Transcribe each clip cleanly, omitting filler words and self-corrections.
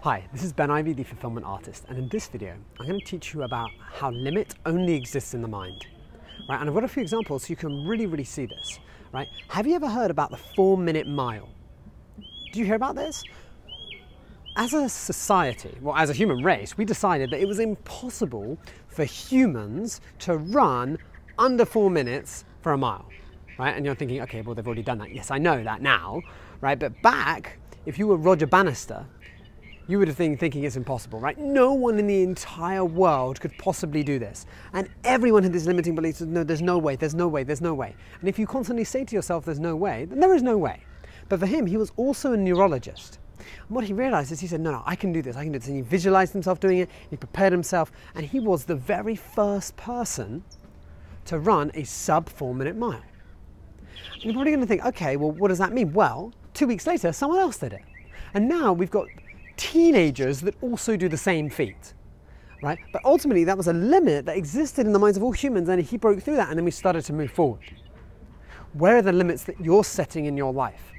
Hi, this is Ivey, the fulfillment artist, and in this video I'm going to teach you about how limit only exists in the mind. Right? And I've got a few examples so you can really see this. Right? Have you ever heard about the 4-minute mile? Do you hear about this? As a society, well, as a human race, we decided that it was impossible for humans to run under 4 minutes for a mile. Right? And you're thinking, okay, well, they've already done that. Yes, I know that now, right? But back, if you were Roger Bannister, you would have been thinking it's impossible, right? No one in the entire world could possibly do this. And everyone had this limiting belief that no, there's no way, there's no way, there's no way. And if you constantly say to yourself, there's no way, then there is no way. But for him, he was also a neurologist. And what he realized is he said, no, I can do this, I can do this. And he visualized himself doing it, he prepared himself, and he was the very first person to run a sub 4-minute mile. And you're probably gonna think, okay, well, what does that mean? Well, 2 weeks later, someone else did it. And now we've got teenagers that also do the same feat, right? But ultimately that was a limit that existed in the minds of all humans, and he broke through that, and then we started to move forward. Where are the limits that you're setting in your life?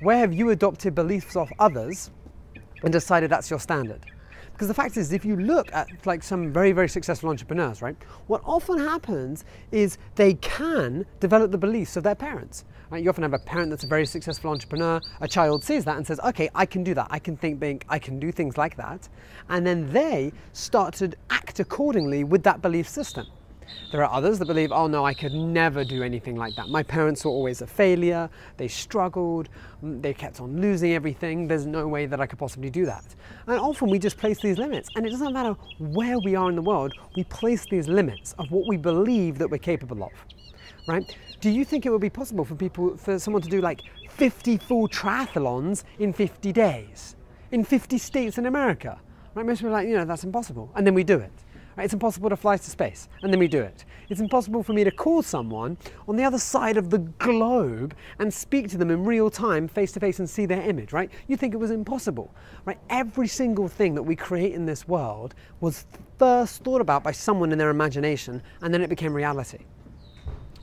Where have you adopted beliefs of others and decided that's your standard? Because the fact is, if you look at like some very successful entrepreneurs, right, what often happens is they can develop the beliefs of their parents. Right? You often have a parent that's a very successful entrepreneur, a child sees that and says, okay, I can do that, I can think big, I can do things like that. And then they start to act accordingly with that belief system. There are others that believe, oh no, I could never do anything like that. My parents were always a failure, they struggled, they kept on losing everything, there's no way that I could possibly do that. And often we just place these limits, and it doesn't matter where we are in the world, we place these limits of what we believe that we're capable of, right? Do you think it would be possible for someone to do like 50 full triathlons in 50 days? In 50 states in America? Right? Most people are like, that's impossible. And then we do it. Right? It's impossible to fly to space. And then we do it. It's impossible for me to call someone on the other side of the globe and speak to them in real time, face to face, and see their image, right? You think it was impossible, right? Every single thing that we create in this world was first thought about by someone in their imagination, and then it became reality.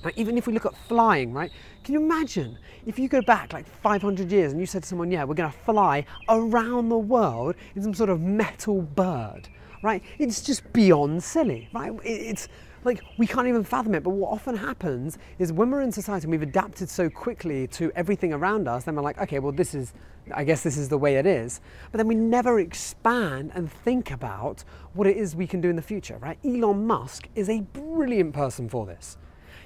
Now, even if we look at flying, right? Can you imagine if you go back like 500 years and you said to someone, yeah, we're going to fly around the world in some sort of metal bird, right? It's just beyond silly, right? It's like we can't even fathom it. But what often happens is when we're in society and we've adapted so quickly to everything around us, then we're like, okay, well, I guess this is the way it is. But then we never expand and think about what it is we can do in the future, right? Elon Musk is a brilliant person for this.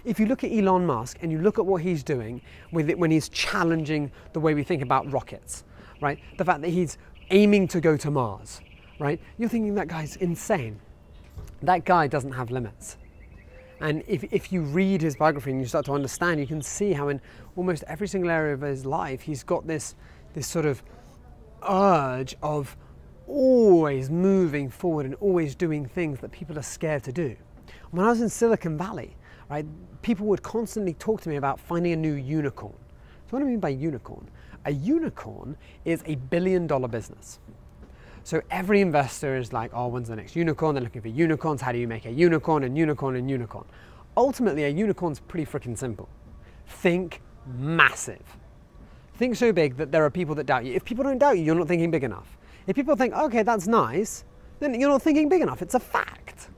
If you look at Elon Musk and you look at what he's doing with it when he's challenging the way we think about rockets, right? The fact that he's aiming to go to Mars, right? You're thinking that guy's insane. That guy doesn't have limits. And if you read his biography and you start to understand, you can see how in almost every single area of his life, he's got this sort of urge of always moving forward and always doing things that people are scared to do. When I was in Silicon Valley, right, people would constantly talk to me about finding a new unicorn. So what do I mean by unicorn? A unicorn is a $1 billion business. So every investor is like, oh, when's the next unicorn? They're looking for unicorns. How do you make a unicorn and unicorn and unicorn? Ultimately, a unicorn's pretty freaking simple. Think massive. Think so big that there are people that doubt you. If people don't doubt you, you're not thinking big enough. If people think, okay, that's nice, then you're not thinking big enough. It's a fact.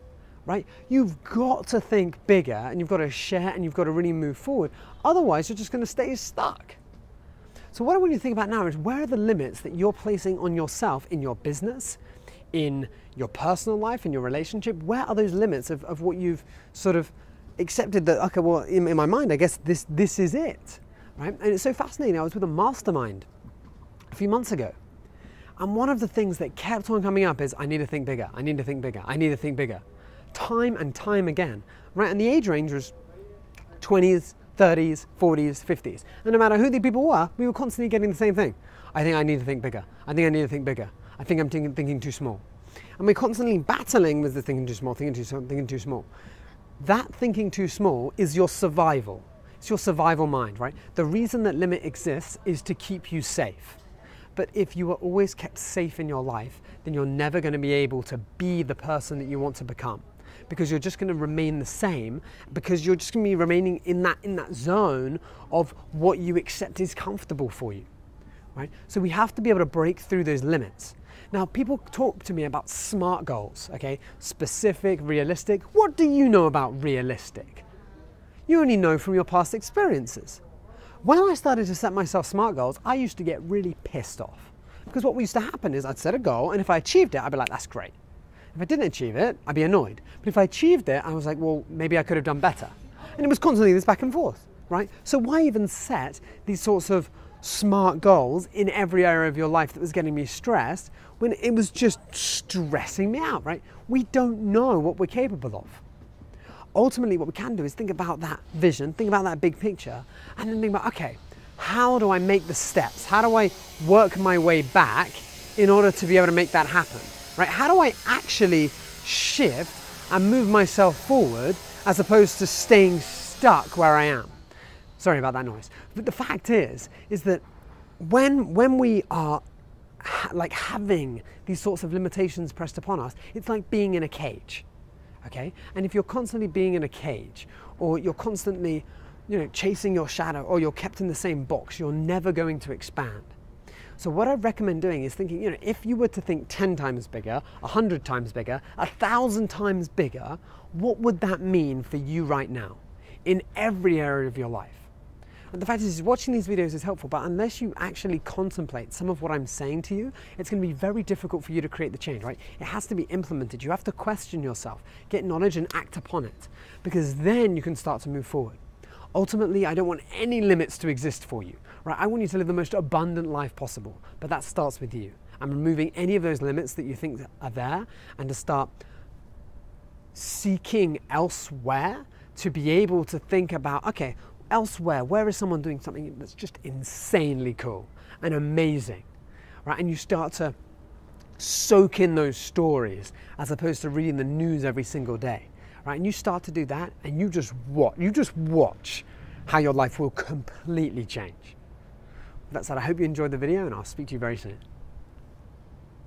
Right? You've got to think bigger, and you've got to share, and you've got to really move forward. Otherwise, you're just going to stay stuck. So what I want you to think about now is, where are the limits that you're placing on yourself in your business, in your personal life, in your relationship? Where are those limits of what you've sort of accepted that, okay, well, in my mind, I guess this is it, right? And it's so fascinating. I was with a mastermind a few months ago. And one of the things that kept on coming up is, I need to think bigger, I need to think bigger, I need to think bigger. Time and time again, right? And the age range was 20s, 30s, 40s, 50s. And no matter who the people were, we were constantly getting the same thing. I think I need to think bigger. I think I need to think bigger. I think I'm thinking too small. And we're constantly battling with the thinking too small, thinking too small. That thinking too small is your survival. It's your survival mind, right? The reason that limit exists is to keep you safe. But if you are always kept safe in your life, then you're never going to be able to be the person that you want to become. Because you're just going to remain the same, because you're just going to be remaining in that zone of what you accept is comfortable for you, right? So we have to be able to break through those limits. Now, people talk to me about SMART goals, okay? Specific, realistic. What do you know about realistic? You only know from your past experiences. When I started to set myself SMART goals, I used to get really pissed off. Because what used to happen is I'd set a goal, and if I achieved it, I'd be like, that's great. If I didn't achieve it, I'd be annoyed. But if I achieved it, I was like, well, maybe I could have done better. And it was constantly this back and forth, right? So why even set these sorts of SMART goals in every area of your life that was getting me stressed when it was just stressing me out, right? We don't know what we're capable of. Ultimately, what we can do is think about that vision, think about that big picture, and then think about, okay, how do I make the steps? How do I work my way back in order to be able to make that happen, right? How do I actually shift and move myself forward as opposed to staying stuck where I am? Sorry about that noise. But the fact is that when we are like having these sorts of limitations pressed upon us, it's like being in a cage, okay? And if you're constantly being in a cage, or you're constantly, chasing your shadow, or you're kept in the same box, you're never going to expand. So what I recommend doing is thinking, if you were to think 10 times bigger, 100 times bigger, 1,000 times bigger, what would that mean for you right now in every area of your life? And the fact is, watching these videos is helpful, but unless you actually contemplate some of what I'm saying to you, it's going to be very difficult for you to create the change, right? It has to be implemented. You have to question yourself, get knowledge and act upon it, because then you can start to move forward. Ultimately, I don't want any limits to exist for you, right? I want you to live the most abundant life possible, but that starts with you. I'm removing any of those limits that you think are there, and to start seeking elsewhere to be able to think about, okay, elsewhere, where is someone doing something that's just insanely cool and amazing, right? And you start to soak in those stories as opposed to reading the news every single day, right? And you start to do that, and you just watch how your life will completely change. With that said, I hope you enjoyed the video, and I'll speak to you very soon.